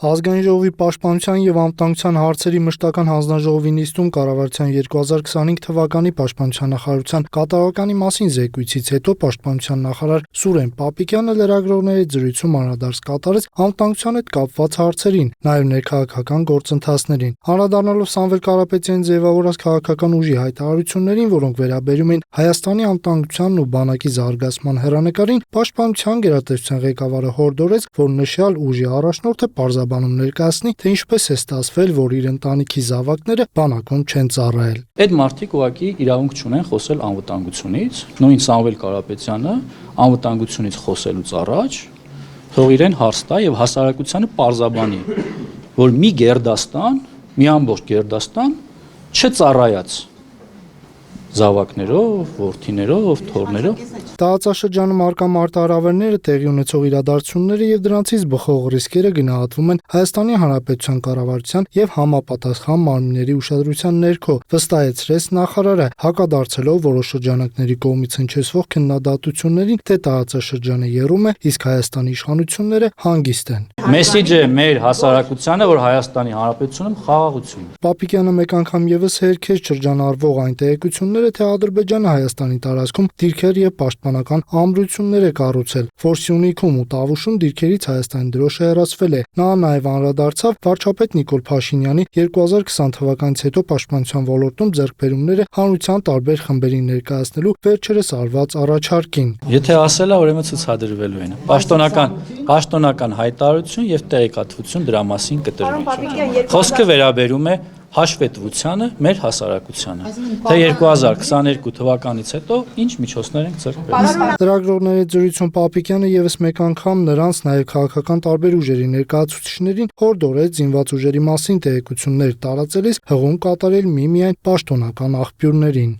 Ազգային ժողովի պաշտպանության և անվտանգության հարցերի մշտական հանձնաժողովի նիստում կառավարության 2025 թվականի պաշտպանության նախարարության կատարողականի մասին զեկույցից հետո պաշտպանության նախարար Սուրեն Պապիկյանը լրագրողների զրույցում անդրադարձ կատարեց անվտանգության հետ կապված հարցերին, նաև ներքաղաքական գործընթացներին։ Անդրադառնալով Սամվել Կարապետյանի ձևավորած քաղաքական ուժի հայտարարություններին, որոնք վերաբերում են Հայաստանի անվտանգությանն ու բանակի զարգացման հեռանկարին, պաշտպանության գերատեսչության ղեկավարը հորդորեց, որ նշյալ ուժի առաջնորդը պարզաբանում ներկայացնի, թե ինչպես է ստացվել, որ իր ընտանիքի զավակները բանակում չեն ծառայել։ Այդ մարդիկ ուղղակի իրավունք չունեն խոսել անվտանգությունից, նույն Սամվել Կարապետյանը անվտանգությունից խոսելուց առաջ թող իրեն հարց տա եւ հասարակությանը պարզաբանի, որ մի գերդաստան, մի ամբողջ գերդաստան չծառայած զավակներով, որդիներով, թոռներով։ Տարածաշրջանում առկա մարտահրավերները, տեղի ունեցող իրադարձությունները եւ դրանցից բխող ռիսկերը գնահատվում են Հայաստանի Հանրապետության կառավարության եւ համապատասխան մարմինների ուշադրության ներքո, վստահեցրեց նախարարը, հակադարձելով որոշ շրջանակների կողմից հնչեցվող քննադատություններին, թե տարածաշրջանը եռում է, իսկ Հայաստանի իշխանությունները հանգիստ են։ Մեսիջը մեր հասարակությանը, որ Հայաստանի Հանրապետությունում խաղաղություն։ Պապիկյանը մեկ անգամ եւս հերքեց շրջանառվող այն տեղեկությունները, թե Ադրբեջանը Հայաստանի տարածքում դիրքեր եւ պաշտպանական ամրություններ է կառուցել, որ Սյունիքում ու Տավուշում դիրքերից Հայաստանի դրոշը հեռացվել է։ Նա նաև անդրադարձավ վարչապետ Նիկոլ Փաշինյանի 2020 թվականից հետո պաշտպանության ոլորտում ձեռքբերումները հանրության տարբեր խմբերին ներկայացնելու վերջերս արված առաջարկին։ Եթե ասելա, ուրեմն ցուցադրվելու են։ Պաշտոնական հայտարարություն եւ տեղեկատվություն դրա մասին կտրվի։ Խոսքը վերաբերում է հաշվետվությանը մեր հասարակությանը, թե 2022 թվականից հետո ինչ միջոցներ են ձեռք բերել։ Լրագրողների զրույցում Պապիկյանը եւս մեկ անգամ նրանց նաև քաղաքական տարբեր ուժերի ներկայացուցիչներին հորդորեց զինված ուժերի մասին տեղեկություններ տարածելիս հղում կատարել միմիայն պաշտոնական աղբյուրներին։